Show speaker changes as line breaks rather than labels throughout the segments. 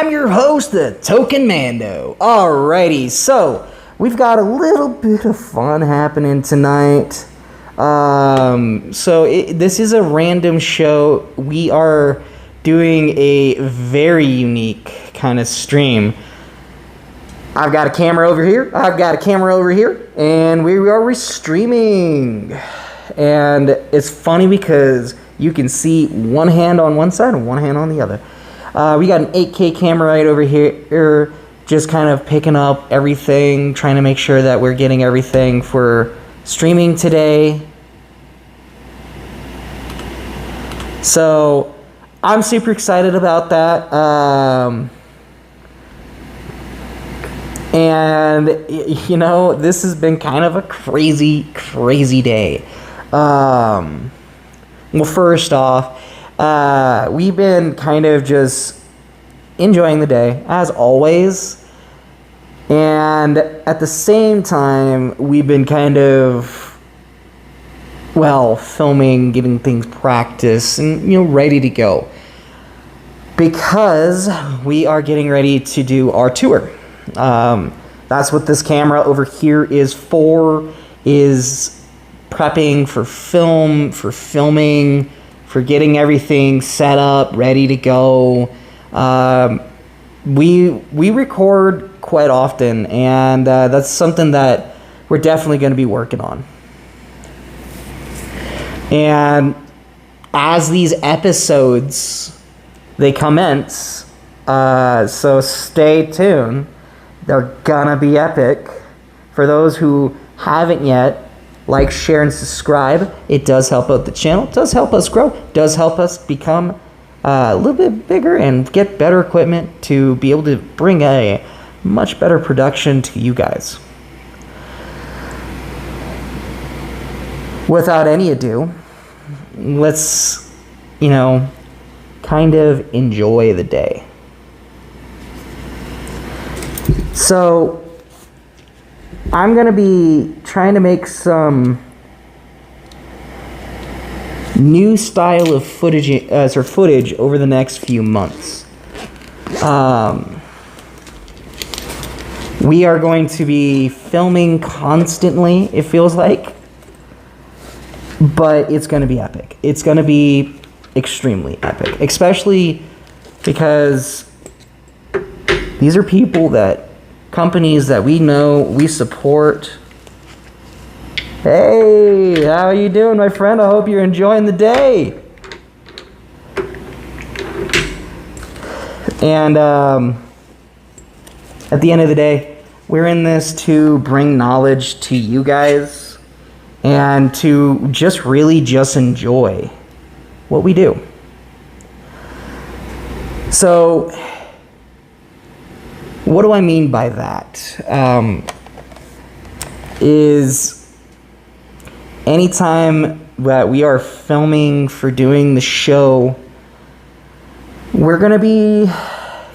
I'm your host, the Token Mando. Alrighty, so we've got a little bit of fun happening tonight. This is a random show. We are doing a very unique kind of stream. I've got a camera over here. I've got a camera over here, and we are streaming. And it's funny because you can see one hand on one side and one hand on the other. We got an 8K camera right over here, just kind of picking up everything, trying to make sure that we're getting everything for streaming today. So I'm super excited about that. And, you know, this has been kind of a crazy day. Well, first off, we've been kind of just enjoying the day, as always. And at the same time, we've been kind of, well, filming, getting things practiced, and, you know, ready to go. Because we are getting ready to do our tour. That's what this camera over here is for, is prepping for filming, for getting everything set up, ready to go. We record quite often, and that's something that we're definitely going to be working on. And as these episodes, they commence, so stay tuned. They're gonna be epic. For those who haven't yet, like, share, and subscribe. It does help out the channel. It does help us grow. It does help us become a little bit bigger and get better equipment to be able to bring a much better production to you guys. Without any ado, let's, you know, kind of enjoy the day. So I'm going to be trying to make some new style of footage over the next few months. We are going to be filming constantly, it feels like, but it's going to be epic. It's going to be extremely epic, especially because these are companies that we know, we support. Hey, how are you doing, my friend? I hope you're enjoying the day. And at the end of the day, we're in this to bring knowledge to you guys and to just really just enjoy what we do. So, what do I mean by that? Is anytime that we are filming for doing the show, we're going to be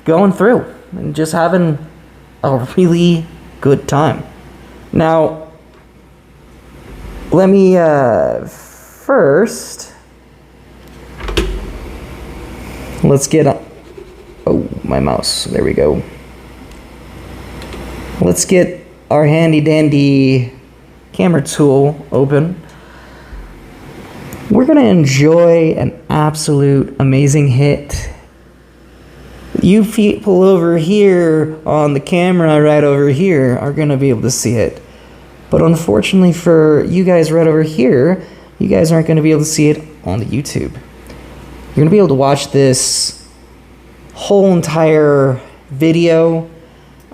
going through and just having a really good time. Now, let me first, let's get, oh, my mouse, there we go. Let's get our handy dandy camera tool open. We're going to enjoy an absolute amazing hit. You people over here on the camera right over here are going to be able to see it. But unfortunately for you guys right over here, you guys aren't going to be able to see it on the YouTube. You're going to be able to watch this whole entire video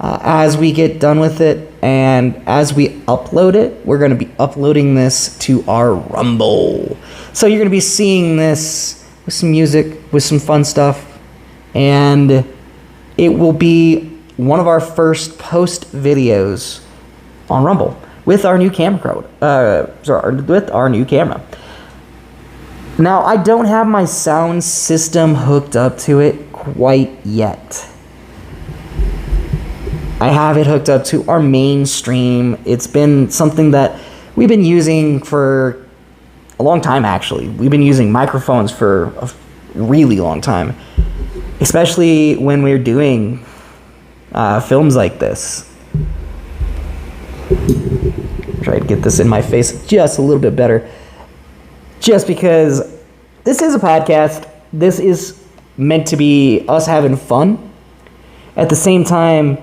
as we get done with it, and as we upload it, we're going to be uploading this to our Rumble. So you're going to be seeing this with some music, with some fun stuff, and it will be one of our first post videos on Rumble with our new camera with our new camera. Now, I don't have my sound system hooked up to it quite yet. I have it hooked up to our main stream. It's been something that we've been using for a long time, actually. We've been using microphones for a really long time. especially when we're doing films like this. Try to get this in my face just a little bit better. Just because this is a podcast, this is meant to be us having fun. At the same time,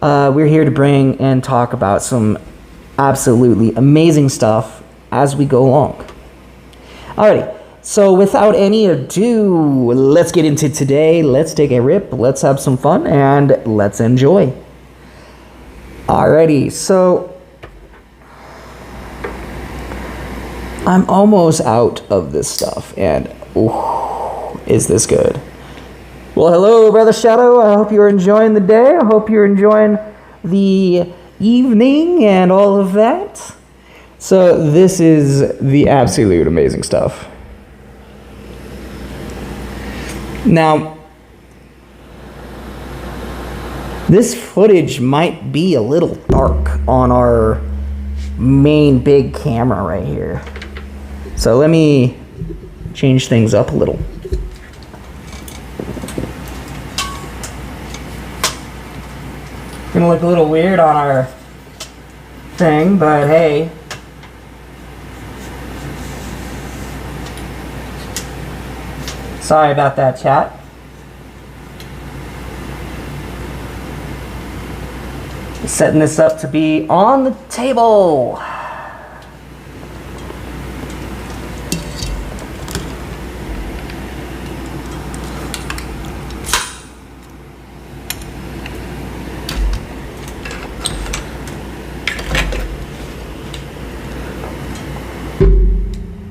we're here to bring and talk about some absolutely amazing stuff as we go along. Alrighty, so without any ado, let's get into today. Let's take a rip, let's have some fun, and let's enjoy. Alrighty, so I'm almost out of this stuff, and is this good? Well, hello, Brother Shadow. I hope you're enjoying the day. I hope you're enjoying the evening and all of that. So this is the absolute amazing stuff. Now, this footage might be a little dark on our main big camera right here. So let me change things up a little. Gonna look a little weird on our thing, but hey. Sorry about that, chat. Setting this up to be on the table.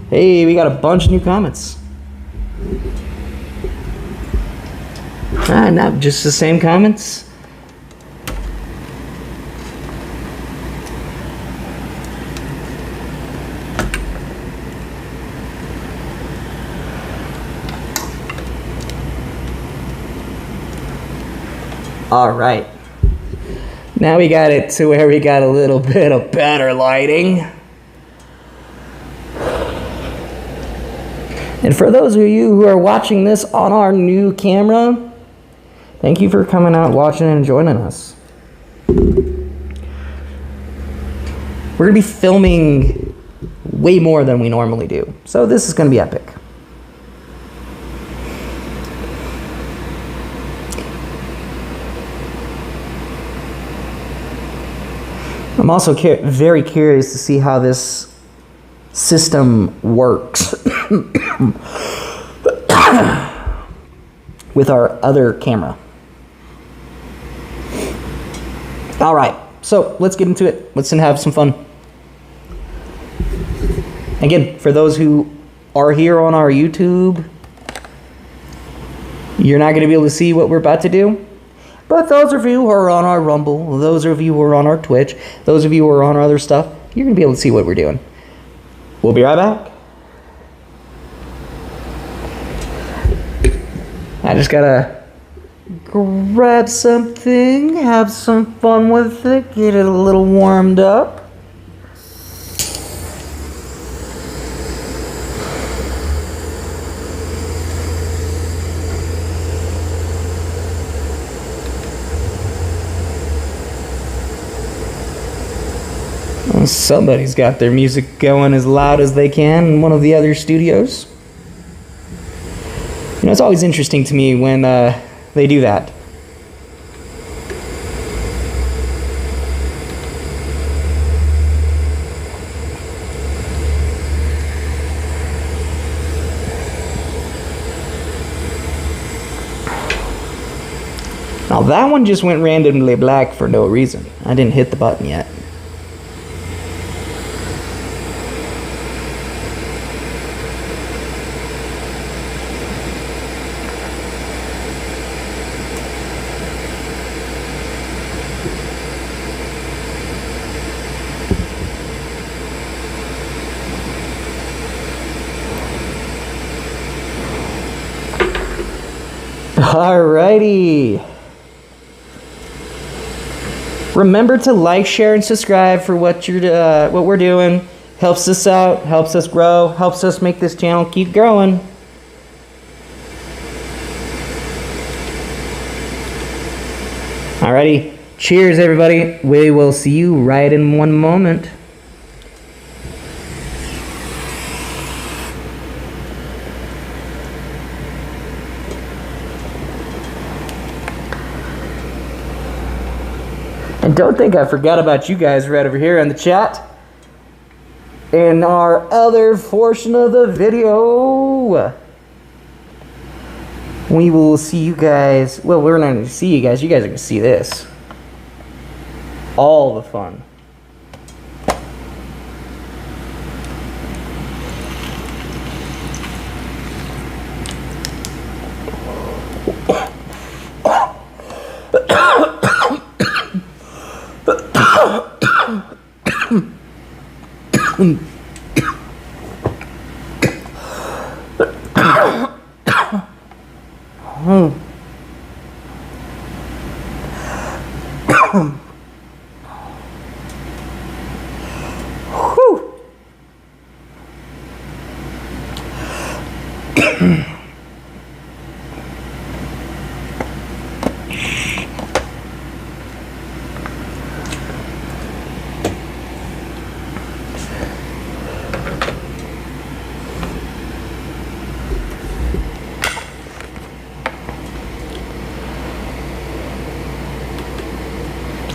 Hey, we got a bunch of new comments. Not just the same comments. All right. Now we got it to where we got a little bit of better lighting. And for those of you who are watching this on our new camera, thank you for coming out, watching, and joining us. We're going to be filming way more than we normally do. So this is going to be epic. I'm also very curious to see how this system works with our other camera. All right, so let's get into it. Let's have some fun. Again, for those who are here on our YouTube, you're not going to be able to see what we're about to do. But those of you who are on our Rumble, those of you who are on our Twitch, those of you who are on our other stuff, you're going to be able to see what we're doing. We'll be right back. I just gotta grab something, have some fun with it, get it a little warmed up. Well, somebody's got their music going as loud as they can in one of the other studios. You know, it's always interesting to me when they do that. Now that one just went randomly black for no reason. I didn't hit the button yet. Alrighty. Remember to like, share, and subscribe for what we're doing. Helps us out, helps us grow, helps us make this channel keep growing. Alrighty, cheers everybody. We will see you right in one moment. And don't think I forgot about you guys right over here in the chat. In our other portion of the video, we will see you guys. Well, we're not going to see you guys. You guys are going to see this. All the fun.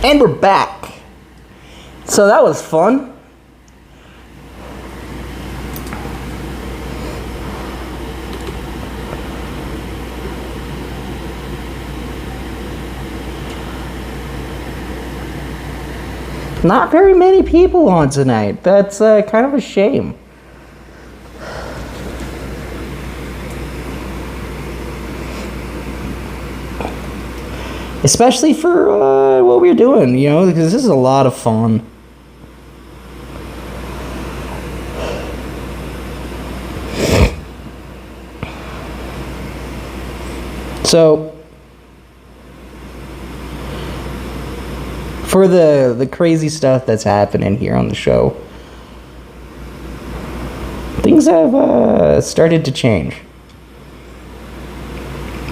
And we're back. So that was fun. Not very many people on tonight. That's kind of a shame. Especially for what we're doing, you know, because this is a lot of fun. So, for the crazy stuff that's happening here on the show, things have started to change.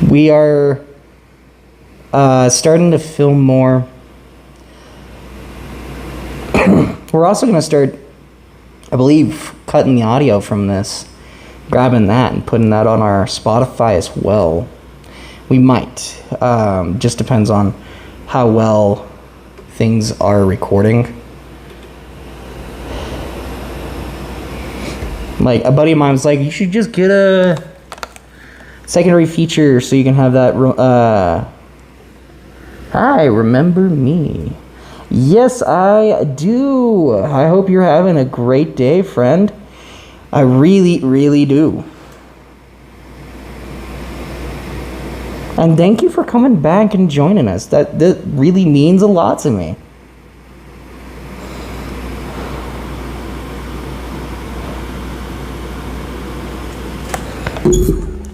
We are starting to film more. We're also going to start, I believe, cutting the audio from this, grabbing that and putting that on our Spotify as well. We might. Just depends on how well things are recording. Like, a buddy of mine was like, you should just get a secondary feature so you can have that. Hi, remember me? Yes, I do. I hope you're having a great day, friend. I really, really do. And thank you for coming back and joining us. That really means a lot to me.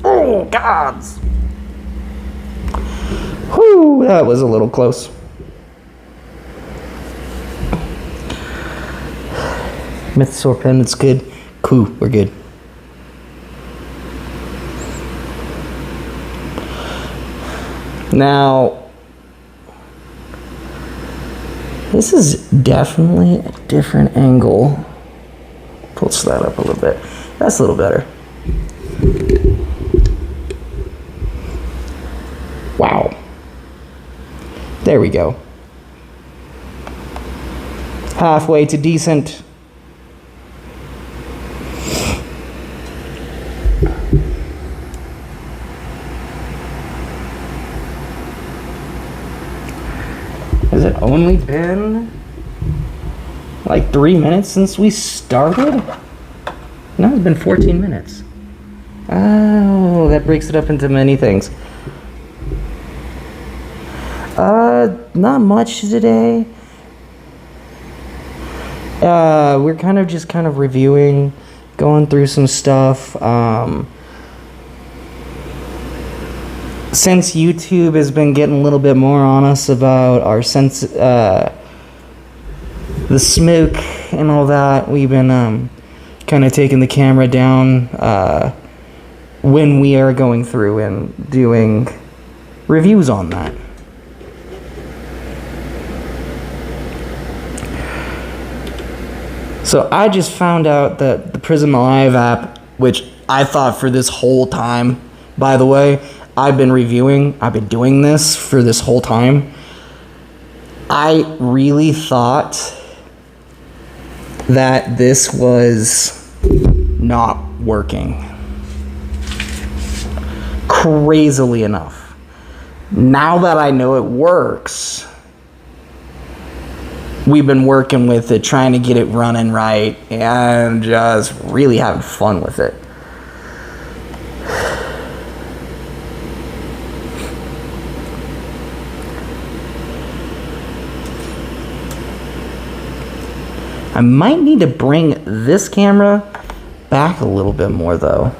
Oh, gods. Whew, that was a little close. Mythosaur pen, it's good. Cool, we're good. Now, this is definitely a different angle. Pulse that up a little bit. That's a little better. Wow. There we go. Halfway to decent. Has it only been like 3 minutes since we started? No, it's been 14 minutes. Oh, that breaks it up into many things. Not much today. We're kind of reviewing, going through some stuff. Since YouTube has been getting a little bit more on us about our the smoke and all that, we've been kind of taking the camera down when we are going through and doing reviews on that. So I just found out that the Prism Live app, which I thought for this whole time, by the way, I've been doing this for this whole time. I really thought that this was not working. Crazily enough. Now that I know it works, we've been working with it, trying to get it running right, and just really having fun with it. I might need to bring this camera back a little bit more, though.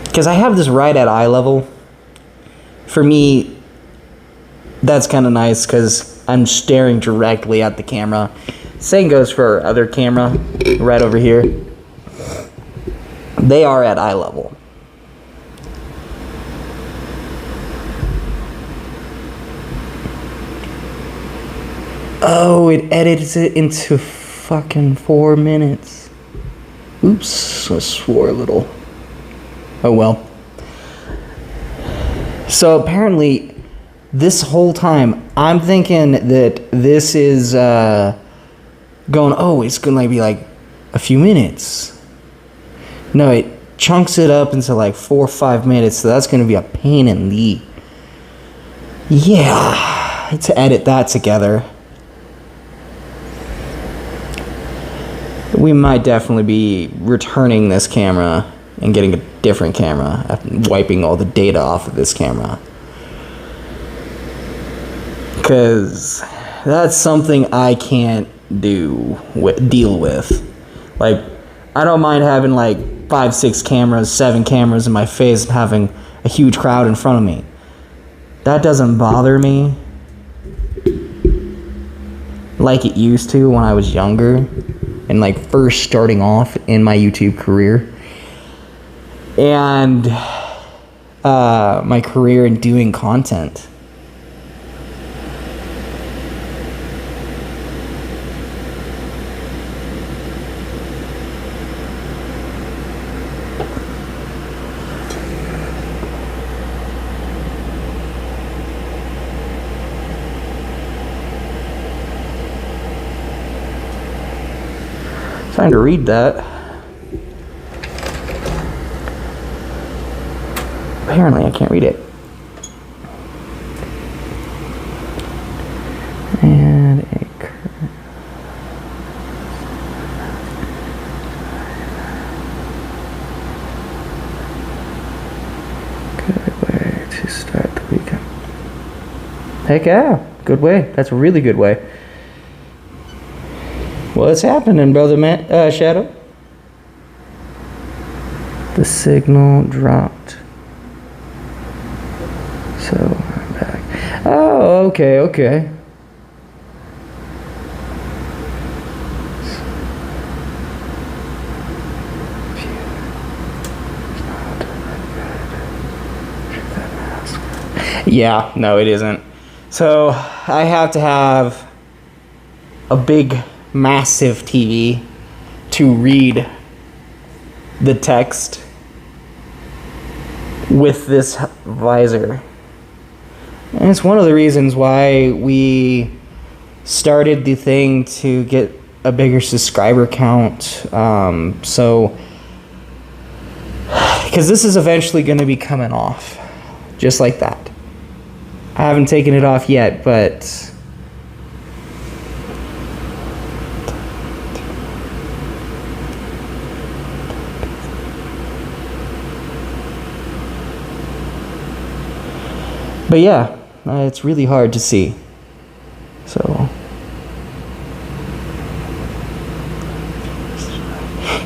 Because I have this right at eye level. For me, that's kind of nice because I'm staring directly at the camera. Same goes for our other camera right over here. They are at eye level. Oh, it edits it into fucking 4 minutes. Oops, I swore a little. Oh well. So apparently, this whole time, I'm thinking that this is going, oh, it's going to be like a few minutes. No, it chunks it up into like 4 or 5 minutes, so that's going to be a pain in the... Yeah, to edit that together. We might definitely be returning this camera and getting a different camera after wiping all the data off of this camera. Because that's something I can't deal with. Like, I don't mind having like 5, 6 cameras, 7 cameras in my face and having a huge crowd in front of me. That doesn't bother me like it used to when I was younger and like first starting off in my YouTube career. And my career in doing content. Trying to read that. Apparently I can't read it. And a good way to start the weekend. Heck yeah, good way. That's a really good way. What's happening, brother Shadow? The signal dropped. So I'm back. Oh, okay. Yeah, no, it isn't. So I have to have a big, massive TV to read the text with this visor. And it's one of the reasons why we started the thing to get a bigger subscriber count. So, because this is eventually going to be coming off, just like that. I haven't taken it off yet, but yeah, it's really hard to see. So,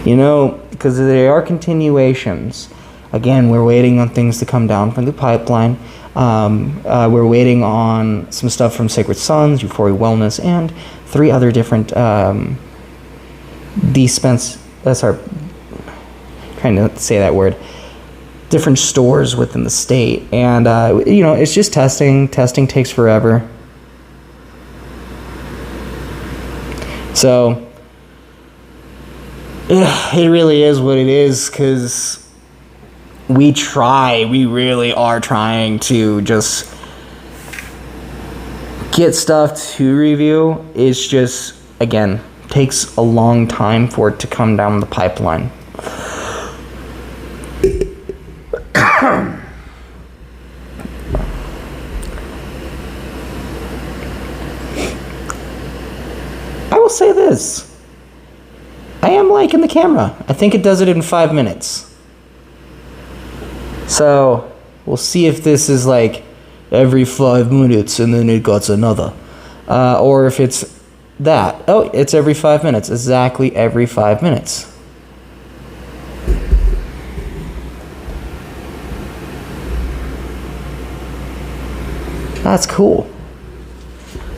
you know, because there are continuations. Again, we're waiting on things to come down from the pipeline. We're waiting on some stuff from Sacred Sons, Euphoria Wellness, and 3 other different trying to say that word. different stores within the state. And, it's just testing. Testing takes forever. So, it really is what it is, because we really are trying to just get stuff to review. It's just, again, takes a long time for it to come down the pipeline. I will say this. I am liking the camera. I think it does it in 5 minutes. So, we'll see if this is like every 5 minutes and then it got another. Or if it's that. Oh, it's every 5 minutes. Exactly every 5 minutes. That's cool.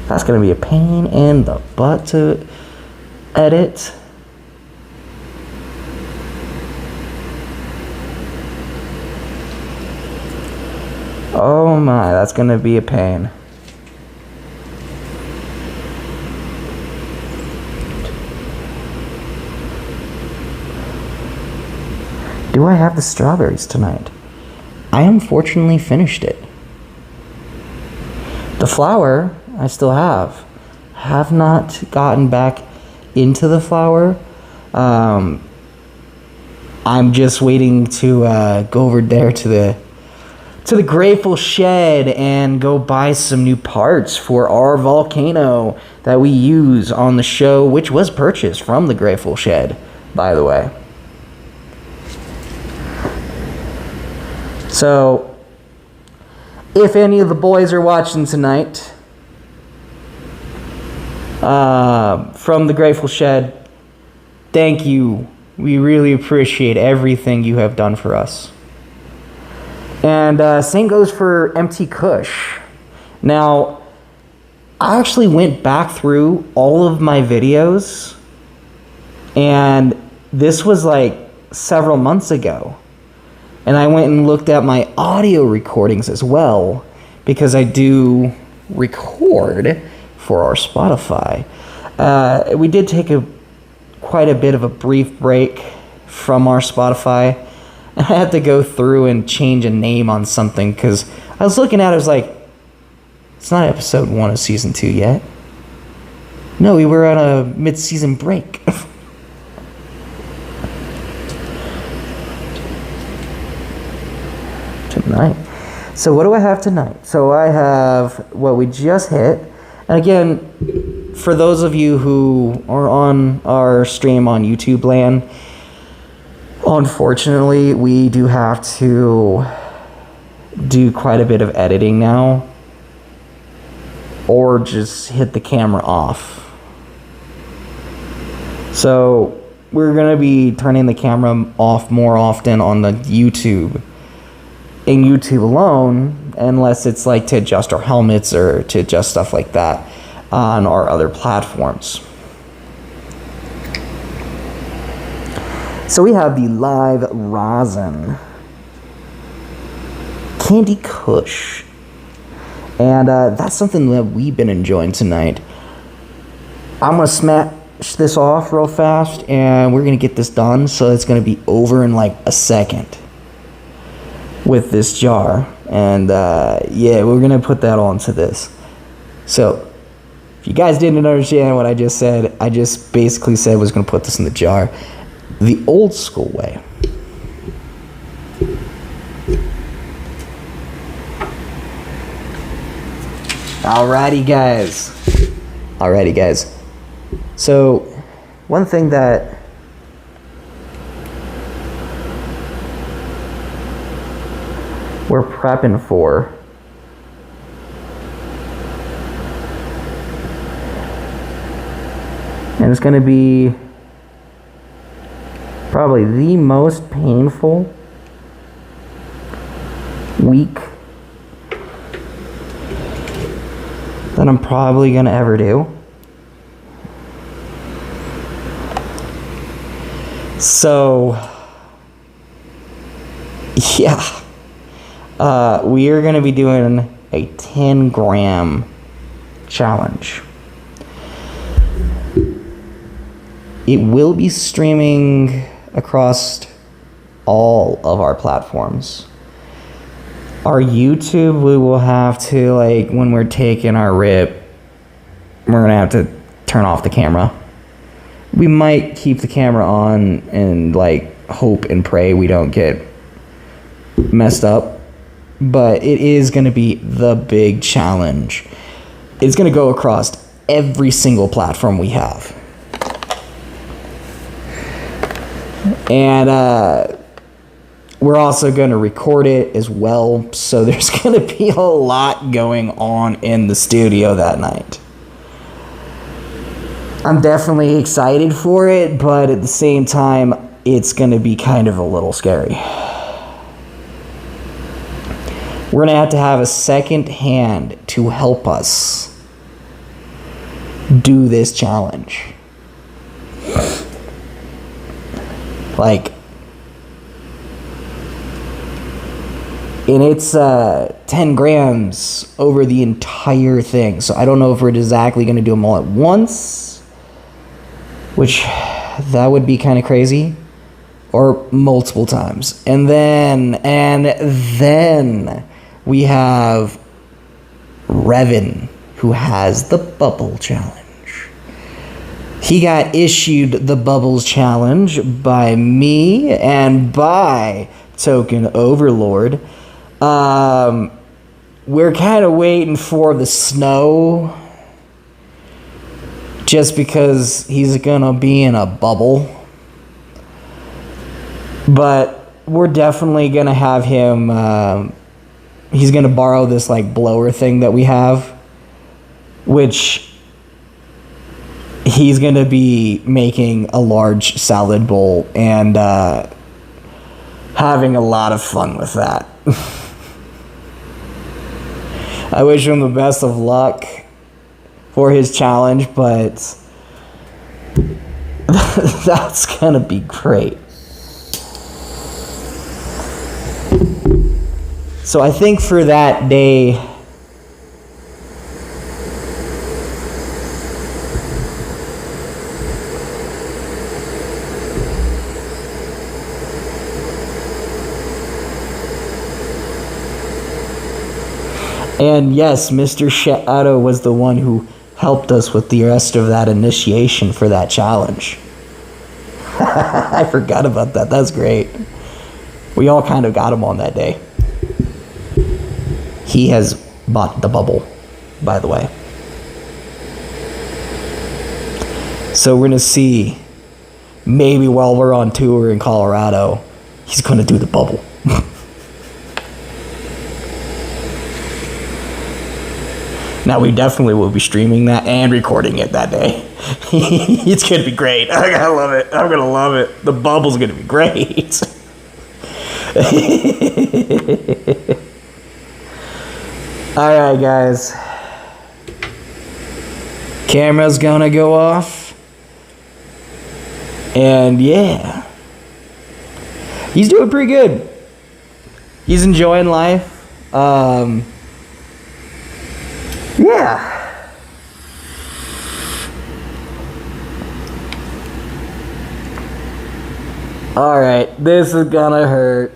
That's going to be a pain in the butt to edit. Oh my, that's going to be a pain. Do I have the strawberries tonight? I unfortunately finished it. The flour, I still have. Have not gotten back into the flour. I'm just waiting to go over there to the Grateful Shed and go buy some new parts for our volcano that we use on the show, which was purchased from the Grateful Shed, by the way. So, if any of the boys are watching tonight, from the Grateful Shed, thank you. We really appreciate everything you have done for us. And same goes for MT Kush. Now, I actually went back through all of my videos, and this was like several months ago. And I went and looked at my audio recordings as well, because I do record for our Spotify. We did take quite a bit of a brief break from our Spotify. And I had to go through and change a name on something, because I was looking at it, I was like, it's not episode 1 of season 2 yet. No, we were on a mid-season break. Tonight. So what do I have tonight? So I have what we just hit. And again, for those of you who are on our stream on YouTube land, unfortunately, we do have to do quite a bit of editing now, or just hit the camera off. So we're going to be turning the camera off more often on the YouTube. In YouTube alone, unless it's like to adjust our helmets or to adjust stuff like that on our other platforms. So we have the Live Rosin Candy Kush, and that's something that we've been enjoying tonight. I'm gonna smash this off real fast, and we're gonna get this done, so it's gonna be over in like a second with this jar. And yeah, we're gonna put that onto this. So if you guys didn't understand what I just said, I just basically said I was gonna put this in the jar the old school way. Alrighty guys. So one thing that we're prepping for and it's going to be probably the most painful week that I'm probably going to ever do. So Yeah. We are going to be doing a 10-gram challenge. It will be streaming across all of our platforms. Our YouTube, we will have to, like, when we're taking our rip, we're gonna have to turn off the camera. We might keep the camera on and, like, hope and pray we don't get messed up, but it is gonna be the big challenge. It's gonna go across every single platform we have. And we're also going to record it as well, so there's going to be a lot going on in the studio that night. I'm definitely excited for it, but at the same time, it's going to be kind of a little scary. We're going to have a second hand to help us do this challenge. Like, and it's 10 grams over the entire thing. So I don't know if we're exactly going to do them all at once, which that would be kind of crazy, or multiple times. And then we have Revan, who has the bubble challenge. He got issued the Bubbles Challenge by me and by Token Overlord. We're kind of waiting for the snow, just because he's gonna be in a bubble. But we're definitely gonna have him, he's gonna borrow this, like, blower thing that we have, which he's going to be making a large salad bowl and having a lot of fun with that. I wish him the best of luck for his challenge, but that's going to be great. So I think for that day, and yes, Mr. Shadow was the one who helped us with the rest of that initiation for that challenge. I forgot about that. That's great. We all kind of got him on that day. He has bought the bubble, by the way. So we're going to see, maybe while we're on tour in Colorado, he's going to do the bubble. Now, we definitely will be streaming that and recording it that day. It's going to be great. I gotta love it. I'm going to love it. The bubble's going to be great. Alright, guys. Camera's going to go off. And yeah. He's doing pretty good. He's enjoying life. Yeah. Alright, this is gonna hurt.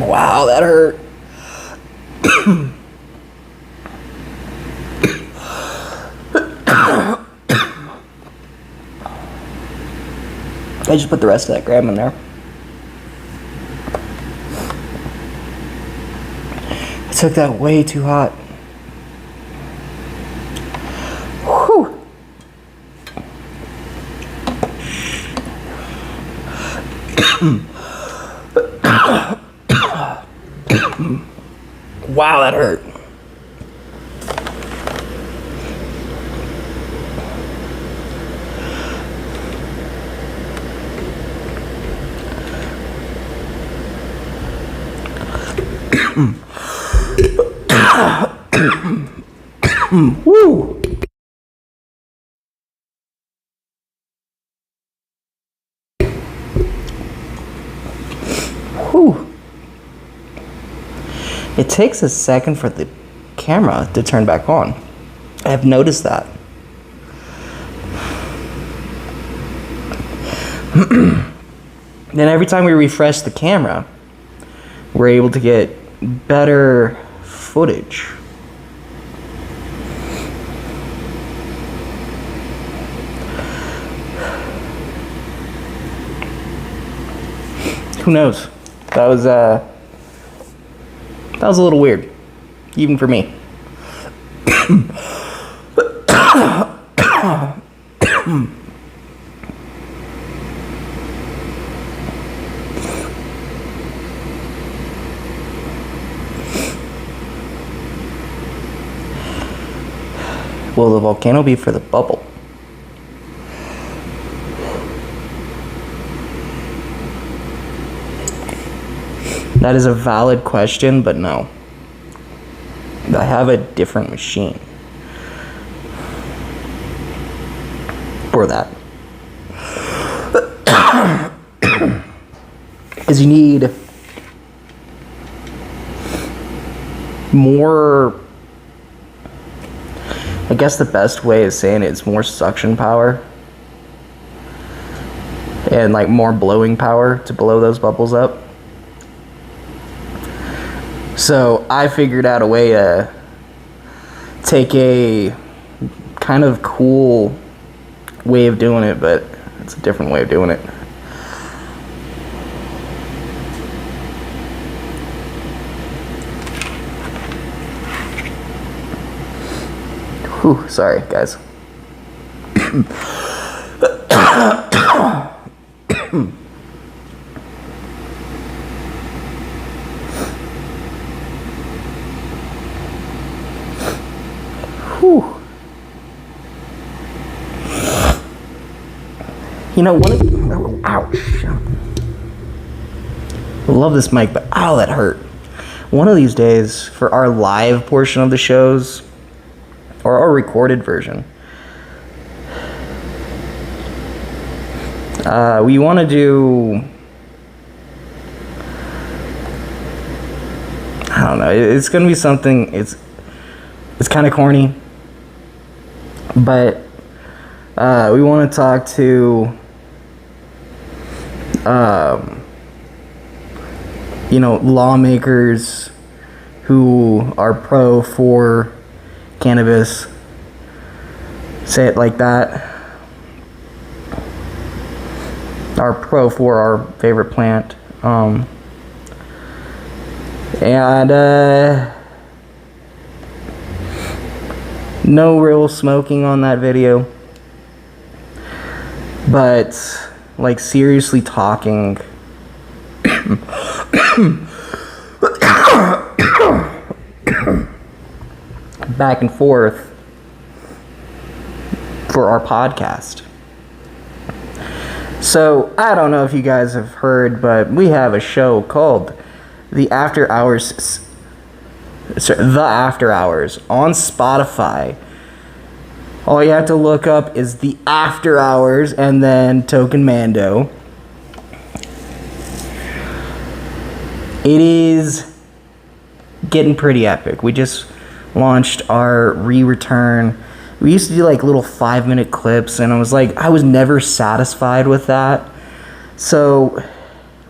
Wow, that hurt. I just put the rest of that grab in there. took that way too hot. Whew. Wow, that hurt. Woo! Whew. It takes a second for the camera to turn back on. I've noticed that. Then every time we refresh the camera, we're able to get better footage. Who knows? That was a little weird, even for me. Will the volcano be for the bubble? That is a valid question, but no. I have a different machine for that. Because you need more, I guess the best way of saying it is more suction power and like more blowing power to blow those bubbles up. So I figured out a way to take a kind of cool way of doing it, but it's a different way of doing it. Whew, sorry, guys. Whew. You know, ouch. I love this mic, but ow, that hurt. One of these days, for our live portion of the shows, or our recorded version, we want to do, I don't know, it's going to be something, it's kind of corny, but we want to talk to you know, lawmakers who are pro for cannabis, say it like that, are pro for our favorite plant, and no real smoking on that video, but like seriously talking back and forth for our podcast. So I don't know if you guys have heard, but we have a show called The After Hours on Spotify. All you have to look up is The After Hours and then Token Mando. It is getting pretty epic. We just launched our re-return. We used to do like little 5-minute clips, and I was never satisfied with that. So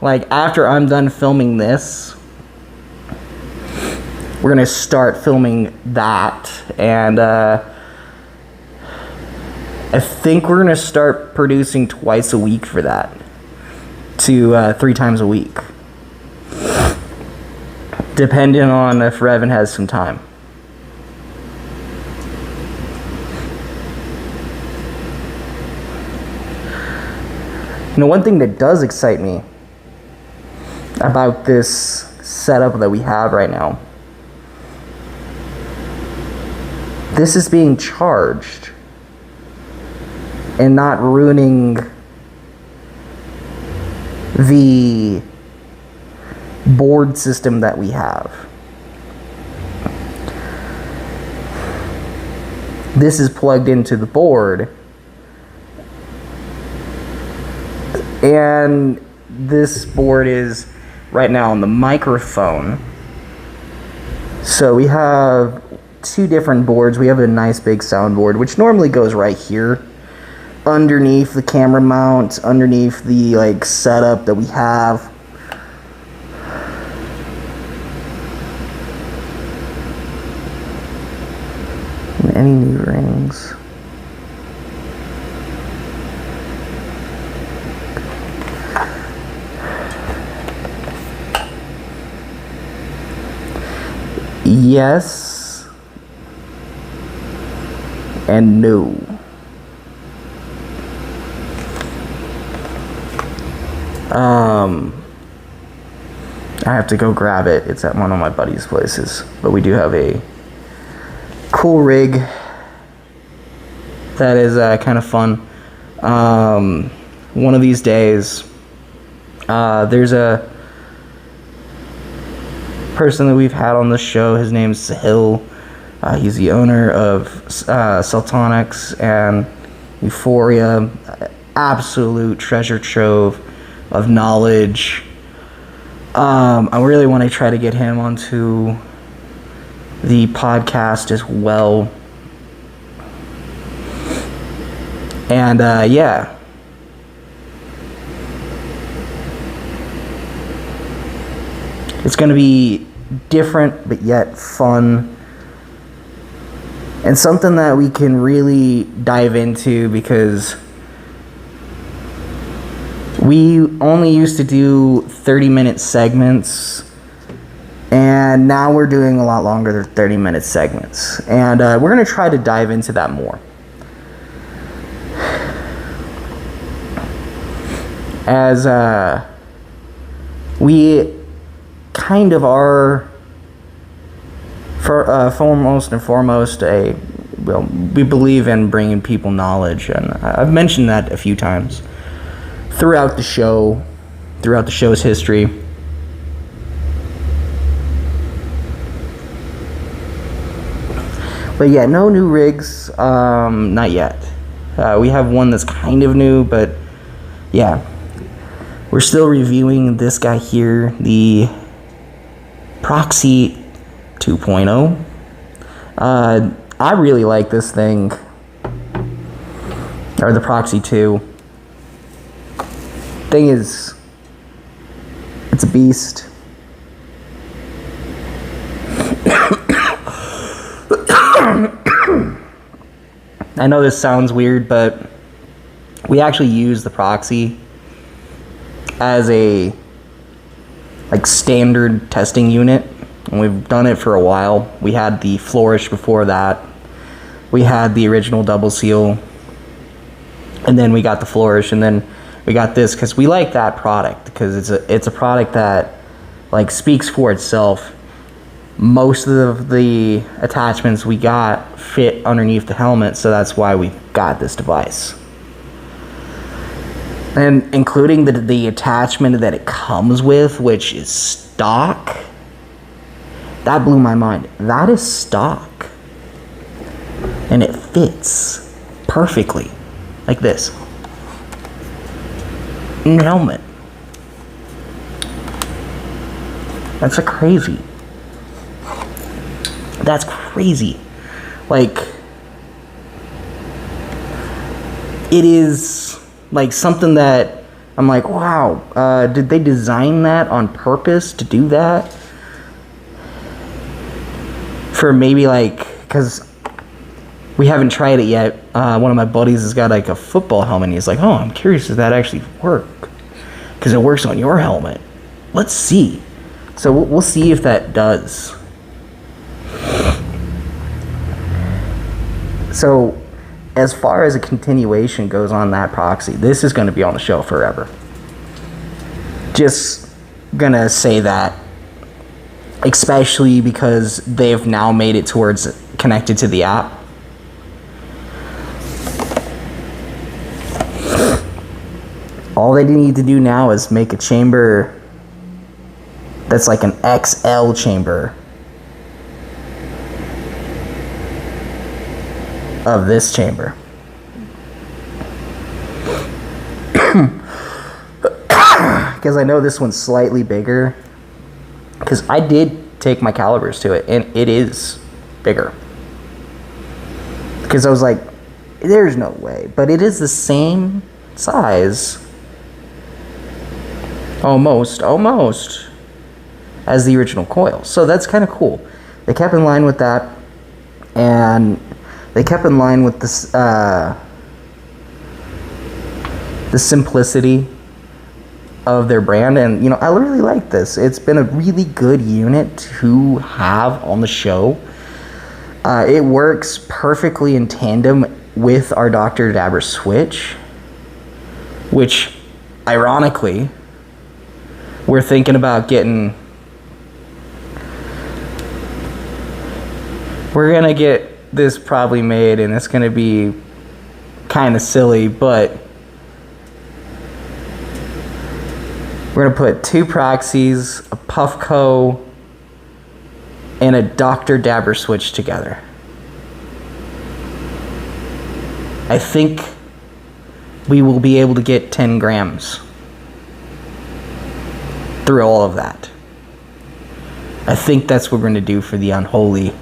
like after I'm done filming this, we're gonna start filming that, and I think we're gonna start producing twice a week for that, to 3 times a week. depending on if Revan has some time. You know, one thing that does excite me about this setup that we have right now, this is being charged and not ruining the board system that we have. This is plugged into the board, and this board is right now on the microphone. So we have two different boards. We have a nice big soundboard, which normally goes right here underneath the camera mount, underneath the like setup that we have. And any new rings? Yes and no. I have to go grab it. It's at one of my buddy's places. But we do have a cool rig that is kind of fun. One of these days, there's a person that we've had on the show. His name's Sahil. He's the owner of Sultonics and Euphoria. Absolute treasure trove of knowledge. I really want to try to get him onto the podcast as well. And yeah. It's going to be different, but yet fun. And something that we can really dive into, because we only used to do 30-minute segments, and now we're doing a lot longer than 30-minute segments. And we're going to try to dive into that more. As we kind of are, foremost and foremost, we believe in bringing people knowledge, and I've mentioned that a few times throughout the show's history. But yeah, no new rigs, not yet. We have one that's kind of new, but yeah, we're still reviewing this guy here, the Proxy 2.0. I really like this thing, or the Proxy 2. Thing is, it's a beast. I know this sounds weird, but we actually use the Proxy as a standard testing unit, and we've done it for a while. We had the Flourish before that. We had the original Double Seal, and then we got the Flourish, and then we got this because we like that product, because it's a product that speaks for itself. Most of the attachments we got fit underneath the helmet, so that's why we got this device. And including the attachment that it comes with, which is stock, that blew my mind. That is stock, and it fits perfectly like this in the helmet. That's crazy. That's crazy. It is something that I'm like, wow, did they design that on purpose to do that? For maybe because we haven't tried it yet. One of my buddies has got a football helmet, and he's like, oh, I'm curious if that actually works, because it works on your helmet. Let's see. So we'll see if that does. So as far as a continuation goes on that proxy, this is going to be on the show forever. Just gonna say that, especially because they've now made it towards connected to the app. All they need to do now is make a chamber that's like an XL chamber of this chamber. Because I know this one's slightly bigger. Because I did take my calibers to it, and it is bigger. Because I was like, there's no way. But it is the same size, almost, as the original coil. So that's kind of cool. They kept in line with that, and they kept in line with this, the simplicity of their brand. And you know, I really like this. It's been a really good unit to have on the show. It works perfectly in tandem with our Dr. Dabber switch, which ironically we're thinking about getting. We're gonna get this probably made, and it's gonna be kind of silly, but we're gonna put 2 proxies, a Puffco, and a Dr. Dabber switch together. I think we will be able to get 10 grams through all of that. I think that's what we're gonna do for the unholy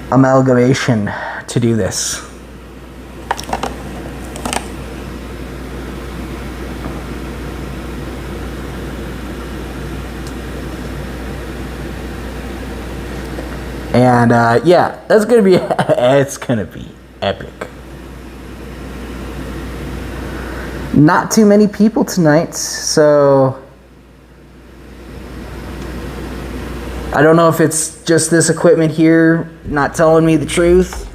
amalgamation to do this. And yeah, that's gonna be it's gonna be epic. Not too many people tonight, so I don't know if it's just this equipment here not telling me the truth.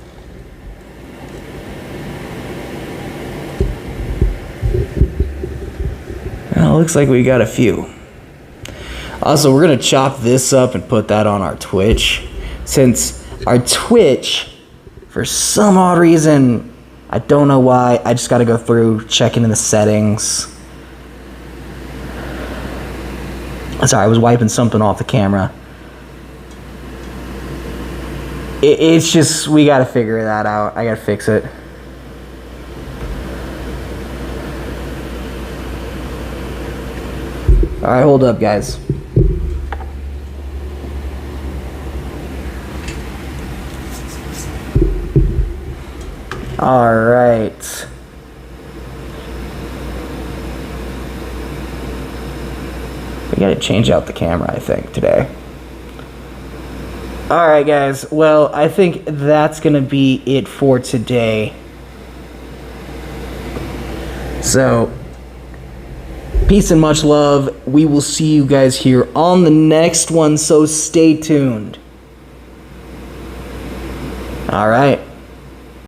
Well, looks like we got a few. Also, we're gonna chop this up and put that on our Twitch. Since our Twitch, for some odd reason, I don't know why, I just gotta go through, checking in the settings. Sorry, I was wiping something off the camera. It's just, we gotta figure that out. I gotta fix it. Alright, hold up, guys. Alright. We gotta change out the camera, I think, today. Alright, guys. Well, I think that's gonna be it for today. So, peace and much love. We will see you guys here on the next one, so stay tuned. Alright.